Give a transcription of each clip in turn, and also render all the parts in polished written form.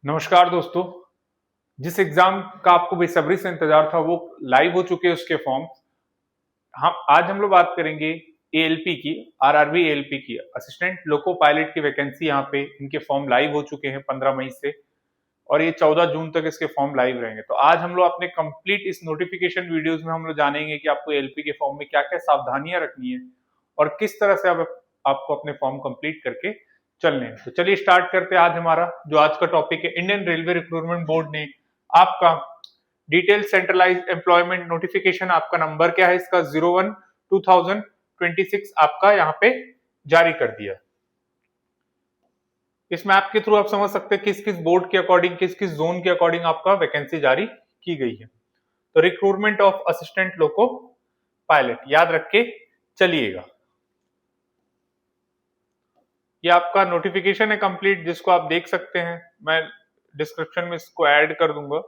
नमस्कार दोस्तों। जिस एग्जाम का आपको बेसब्री से इंतजार था वो लाइव हो चुके हैं उसके फॉर्म। हम लोग बात करेंगे एएलपी की, आरआरबी एएलपी की असिस्टेंट लोको पायलट की वैकेंसी। यहाँ पे इनके फॉर्म लाइव हो चुके हैं 15 मई से और ये 14 जून तक इसके फॉर्म लाइव रहेंगे। तो आज हम लोग अपने कंप्लीट इस नोटिफिकेशन वीडियोस में हम लोग जानेंगे कि आपको एएलपी के फॉर्म में क्या क्या सावधानियां रखनी है और किस तरह से आपको अपने फॉर्म कंप्लीट करके चलने हैं। तो चलिए स्टार्ट करते हैं। आज हमारा जो आज का टॉपिक है, इंडियन रेलवे रिक्रूटमेंट बोर्ड ने आपका डिटेल सेंट्रलाइज एम्प्लॉयमेंट नोटिफिकेशन, आपका नंबर क्या है इसका 01/2026 आपका यहाँ पे जारी कर दिया। इस मैप के थ्रू आप समझ सकते हैं किस किस बोर्ड के अकॉर्डिंग, किस किस जोन के अकॉर्डिंग आपका वैकेंसी जारी की गई है। तो recruitment of assistant loco pilot याद रख के चलिएगा। ये आपका नोटिफिकेशन है कंप्लीट, जिसको आप देख सकते हैं। मैं डिस्क्रिप्शन में इसको ऐड कर दूंगा।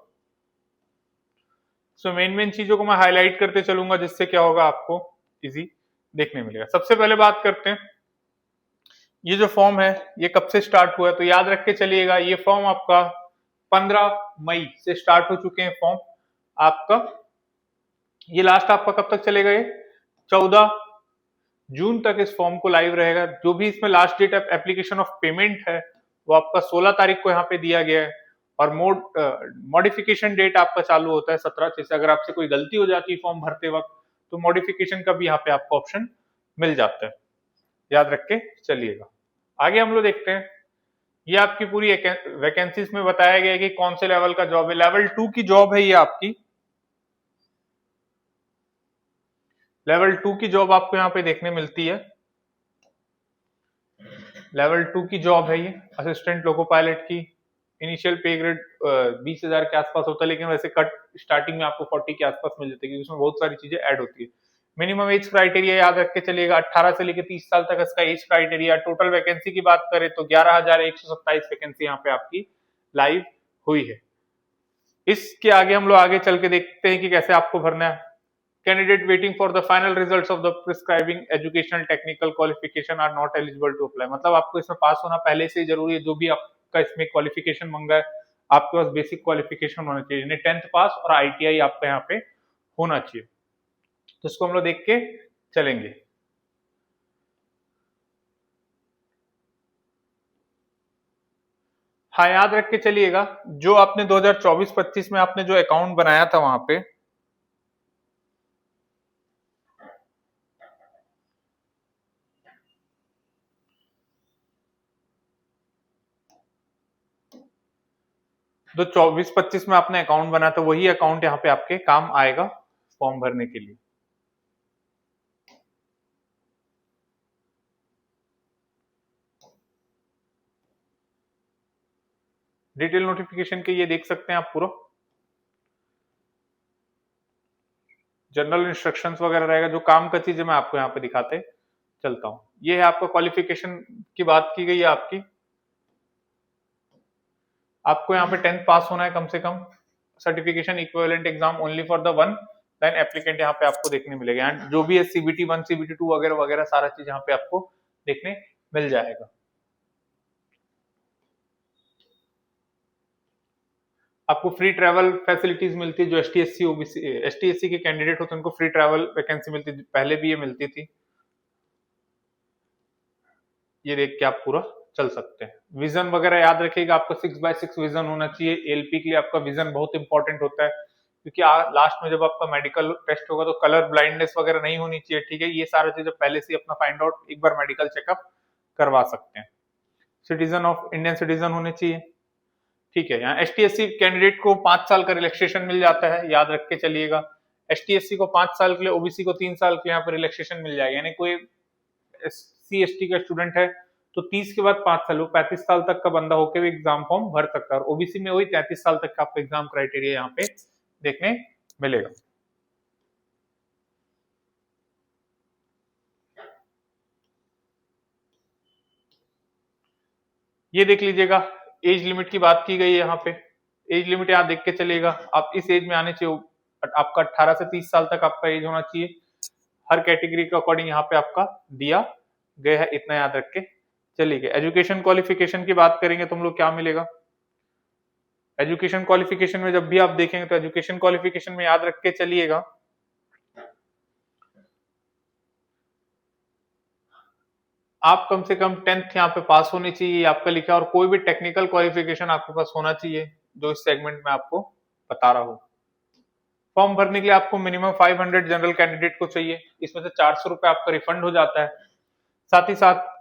सो मेन चीजों को मैं हाईलाइट करते चलूंगा, जिससे क्या होगा आपको इजी देखने मिलेगा। सबसे पहले बात करते हैं, ये जो फॉर्म है ये कब से स्टार्ट हुआ है। तो याद रख के चलिएगा, ये फॉर्म आपका 15 मई से स्टार्ट हो चुके हैं फॉर्म आपका। ये लास्ट आपका कब तक चलेगा, ये 14 जून तक इस फॉर्म को लाइव रहेगा। जो भी इसमें last date of application of payment है वो आपका 16 तारीख को यहाँ पे दिया गया है और मॉडिफिकेशन डेट आपका चालू होता है 17 से। अगर आपसे कोई गलती हो जाती है फॉर्म भरते वक्त तो मॉडिफिकेशन का भी यहाँ पे आपको ऑप्शन मिल जाता है, याद रख के चलिएगा। आगे हम लोग देखते हैं, ये आपकी पूरी वैकेंसीज में बताया गया है कि कौन से लेवल का जॉब है। लेवल 2 की जॉब है ये आपकी। लेवल 2 की जॉब आपको यहाँ पे देखने मिलती है। लेवल 2 की जॉब है ये असिस्टेंट लोको पायलट की। इनिशियल पे ग्रेड 20,000 के आसपास होता है, लेकिन वैसे कट स्टार्टिंग में आपको 40 के आसपास मिल जाती है, क्योंकि उसमें बहुत सारी चीजें ऐड होती है। मिनिमम एज क्राइटेरिया याद रख के चलिएगा, 18 से लेकर 30 साल तक इसका एज क्राइटेरिया। टोटल वैकेंसी की बात करें तो 11,127 वैकेंसी यहाँ पे आपकी लाइव हुई है। इसके आगे हम लोग आगे चल के देखते हैं कि कैसे आपको भरना है। Candidate waiting for the final results of the prescribing educational technical qualification are not eligible to apply. मतलब आपको इसमें पास होना पहले से ही जरूरी है। जो भी आपका इसमें क्वालिफिकेशन मांगा है, आपके पास बेसिक क्वालिफिकेशन होना चाहिए, यानी 10th पास और आईटीआई आपका यहाँ पे होना चाहिए। तो इसको हम लोग देख के चलेंगे। हाँ, याद रख के चलिएगा, जो आपने 2024-25 में आपने जो अकाउंट बनाया था वहां पे, जो 24-25 में आपने अकाउंट बनाया था वही अकाउंट यहाँ पे आपके काम आएगा फॉर्म भरने के लिए। डिटेल नोटिफिकेशन के ये देख सकते हैं आप पूरा जनरल इंस्ट्रक्शंस वगैरह रहेगा। जो काम का चीज है मैं आपको यहाँ पे दिखाते चलता हूँ। ये है आपका क्वालिफिकेशन की बात की गई है आपकी। आपको यहाँ पे 10th पास होना है कम से कम। Certification equivalent exam only for the one then applicant यहाँ पे आपको देखने मिलेगा। एंड जो भी है CBT 1 CBT 2 वगैरह वगैरह सारा चीज यहाँ पे आपको देखने मिल जाएगा। आपको फ्री ट्रैवल फैसिलिटीज मिलती है। जो STSC OBC STSC के कैंडिडेट होते हैं उनको फ्री ट्रैवल वैकेंसी मिलती थी, पहले भी ये मिलती थी। ये देख के आप पूरा चल सकते हैं। विजन वगैरह याद रखिएगा, आपको 6x6 विजन होना चाहिए। एलपी के लिए आपका विजन बहुत इंपॉर्टेंट होता है, क्योंकि लास्ट में जब आपका मेडिकल टेस्ट होगा तो कलर ब्लाइंडनेस वगैरह नहीं होनी चाहिए। ठीक है, ये सारा चीजें पहले से अपना फाइंड आउट एक बार मेडिकल चेकअप करवा सकते हैं। सिटीजन ऑफ इंडियन सिटीजन होने चाहिए। ठीक है, यहाँ STSC कैंडिडेट को 5 साल का रिलैक्सेशन मिल जाता है, याद रख के चलिएगा। STSC को 5 साल के लिए, OBC को 3 साल के यहाँ पर रिलैक्सेशन मिल जाएगा। यानी कोई SC ST का स्टूडेंट है तो 30 के बाद 5 साल, वो 35 साल तक का बंदा होकर भी एग्जाम फॉर्म भर सकता है। और ओबीसी में वही 33 साल तक का आपको एग्जाम क्राइटेरिया यहाँ पे देखने मिलेगा। ये देख लीजिएगा, एज लिमिट की बात की गई है यहाँ पे। एज लिमिट यहाँ देख के चलिएगा, आप इस एज में आने चाहिए। आपका 18 से 30 साल तक आपका एज होना चाहिए। हर कैटेगरी के अकॉर्डिंग यहाँ पे आपका दिया गया है, इतना याद रख के चलिए। एजुकेशन क्वालिफिकेशन की बात करेंगे तो हम लोग क्या मिलेगा। एजुकेशन क्वालिफिकेशन में जब भी आप देखेंगे तो एजुकेशन क्वालिफिकेशन में याद रख के चलिएगा, आप कम से कम 10th यहाँ पे पास होनी चाहिए आपका लिखा, और कोई भी टेक्निकल क्वालिफिकेशन आपके पास होना चाहिए जो इस सेगमेंट में आपको बता रहा हूँ। फॉर्म भरने के लिए आपको मिनिमम 500 जनरल कैंडिडेट को चाहिए, इसमें से 400 रुपए आपका रिफंड हो जाता है। साथ ही साथ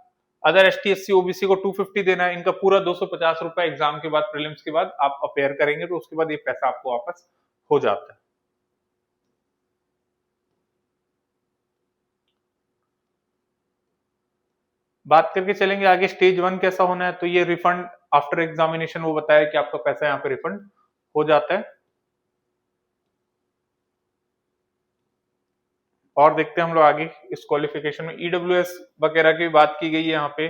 अदर एसटी एससी ओबीसी को 250 देना है, इनका पूरा 250 रुपए एग्जाम के बाद, प्रीलिम्स के बाद आप अपेयर करेंगे तो उसके बाद ये पैसा आपको वापस हो जाता है। बात करके चलेंगे आगे स्टेज 1 कैसा होना है, तो ये रिफंड आफ्टर एग्जामिनेशन, वो बताया कि आपका पैसा यहाँ पे रिफंड हो जाता है। और देखते हैं हम लोग आगे इस क्वालिफिकेशन में ईडब्ल्यूएस वगैरह की बात की गई है यहाँ पे।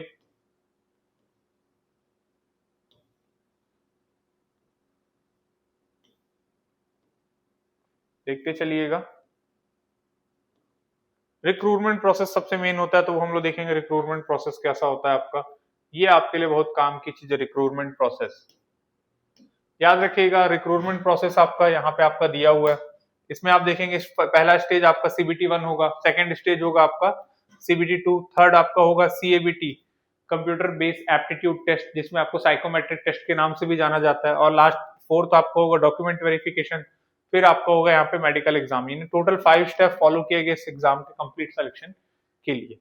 देखते चलिएगा। रिक्रूटमेंट प्रोसेस सबसे मेन होता है, तो वो हम लोग देखेंगे रिक्रूटमेंट प्रोसेस कैसा होता है आपका। ये आपके लिए बहुत काम की चीज है रिक्रूटमेंट प्रोसेस। याद रखिएगा रिक्रूटमेंट प्रोसेस आपका यहाँ पे आपका दिया हुआ है। इसमें आप देखेंगे पहला स्टेज आपका सीबीटी 1 होगा, सेकंड स्टेज होगा आपका सीबीटी 2, थर्ड आपका होगा सीएबीटी कंप्यूटर बेस्ड एप्टीट्यूड टेस्ट, जिसमें आपको साइकोमेट्रिक टेस्ट के नाम से भी जाना जाता है, और लास्ट फोर्थ आपका होगा डॉक्यूमेंट वेरिफिकेशन, फिर आपका होगा यहाँ पे मेडिकल एग्जाम। यानी टोटल 5 स्टेप फॉलो किए गए इस एग्जाम के कंप्लीट सिलेक्शन के लिए।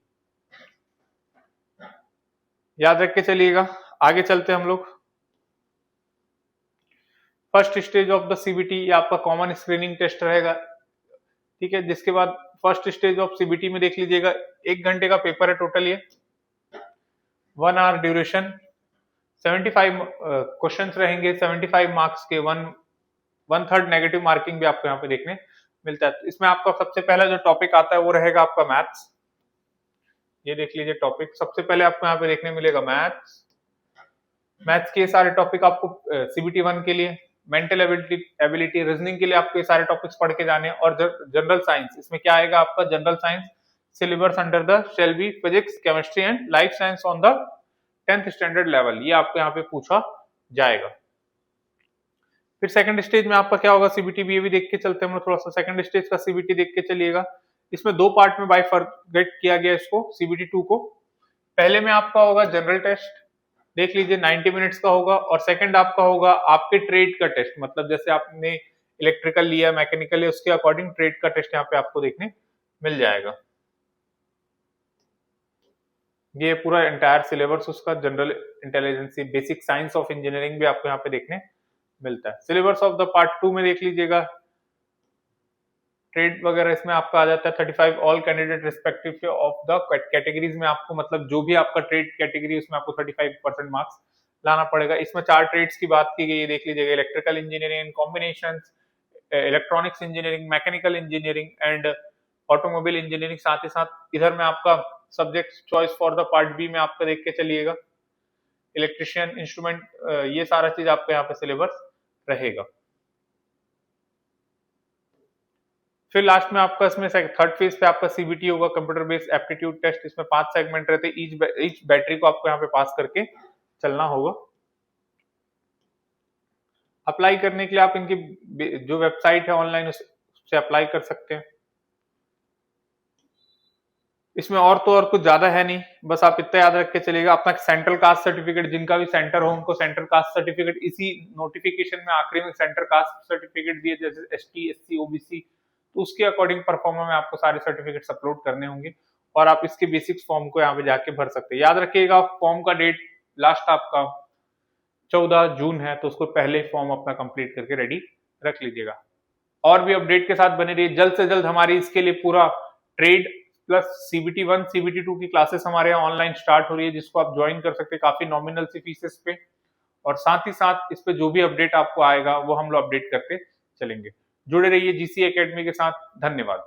याद रख के चलिएगा। आगे चलते हम लोग। First stage of the CBT ये आपका कॉमन स्क्रीनिंग टेस्ट रहेगा, ठीक है। जिसके बाद फर्स्ट स्टेज ऑफ सीबीटी में देख लीजिएगा 1 घंटे का पेपर है टोटल, ये 1 आवर ड्यूरेशन, 75 क्वेश्चंस रहेंगे, 75 मार्क्स के, 1/3 नेगेटिव मार्किंग भी आपको यहाँ पे देखने मिलता है। तो इसमें आपका सबसे पहला जो टॉपिक आता है वो रहेगा आपका मैथ्स। ये देख लीजिए टॉपिक सबसे पहले आपको यहाँ पे देखने मिलेगा मैथ्स। मैथ्स के सारे टॉपिक आपको सीबीटी 1 के लिए, मेंटल एबिलिटी रीजनिंग के लिए आपको ये सारे टॉपिक्स पढ़ के जाने हैं। और जनरल साइंस, इसमें क्या आएगा आपका general science syllabus under the shall be physics chemistry and life science on the 10th standard level, ये आपको यहाँ पे पूछा जाएगा। फिर सेकंड स्टेज में आपका क्या होगा सीबीटी भी, ये भी देख के चलते हैं हम थोड़ा सा। सेकंड स्टेज का सीबीटी देख के चलिएगा। इसमें 2 पार्ट में बाइफरगेट किया गया इसको सीबीटी 2 को। पहले में आपका होगा जनरल टेस्ट, देख लीजिए 90 मिनट्स का होगा, और सेकंड आपका होगा आपके ट्रेड का टेस्ट, मतलब जैसे आपने इलेक्ट्रिकल लिया, मैकेनिकल लिया, उसके अकॉर्डिंग ट्रेड का टेस्ट यहाँ पे आपको देखने मिल जाएगा। ये पूरा एंटायर सिलेबस उसका general intelligence, basic science of engineering भी आपको यहाँ पे देखने मिलता है। सिलेबस ऑफ द पार्ट 2 में देख लीजिएगा ट्रेड वगैरह, इसमें आपका आ जाता है 35 all candidate respective of the categories में आपको, मतलब जो भी आपका ट्रेड कैटेगरी उसमें आपको 35% मार्क्स लाना पड़ेगा। इसमें 4 ट्रेड्स की बात की गई है, देख लीजिएगा electrical engineering, combination, electronics engineering, mechanical engineering and automobile engineering. साथ ही साथ इधर में आपका subject choice for the part B में आपका देख के चलिएगा इलेक्ट्रिशियन, इंस्ट्रूमेंट, ये सारा चीज आपका यहाँ पे सिलेबस रहेगा। फिर लास्ट में आपका इसमें थर्ड फेज पे आपका सीबीटी होगा कंप्यूटर बेस्ड एप्टीट्यूड टेस्ट। इसमें 5 सेगमेंट रहते हैं, ईच बैटरी को आपको यहाँ पे पास करके चलना होगा। अप्लाई करने के लिए आप इनकी जो वेबसाइट है ऑनलाइन उससे अप्लाई कर सकते हैं। इसमें और तो और कुछ ज्यादा है नहीं, बस आप इतना याद रख के चलिएगा अपना सेंट्रल कास्ट सर्टिफिकेट, जिनका भी सेंटर हो उनको सेंट्रल कास्ट सर्टिफिकेट, इसी नोटिफिकेशन में आखिरी में सेंट्रल कास्ट सर्टिफिकेट दिए, जैसे एसटी एससी ओबीसी, तो उसके अकॉर्डिंग परफॉर्मा में आपको सारे सर्टिफिकेट्स अपलोड करने होंगे, और आप इसके बेसिक्स फॉर्म को यहाँ पे जाके भर सकते हैं। याद रखिएगा फॉर्म का डेट लास्ट आपका 14 जून है, तो उसको पहले फॉर्म अपना कंप्लीट करके रेडी रख लीजिएगा। और भी अपडेट के साथ बने रहिए। जल्द से जल्द हमारी इसके लिए पूरा ट्रेड प्लस सीबीटी 1 सीबीटी 2 की क्लासेस हमारे यहाँ ऑनलाइन स्टार्ट हो रही है, जिसको आप ज्वाइन कर सकते हैं काफी नॉमिनल सी फीसेस पे, और साथ ही साथ इस पे जो भी अपडेट आपको आएगा वो हम लोग अपडेट करते चलेंगे। जुड़े रहिए जीसी एकेडमी के साथ। धन्यवाद।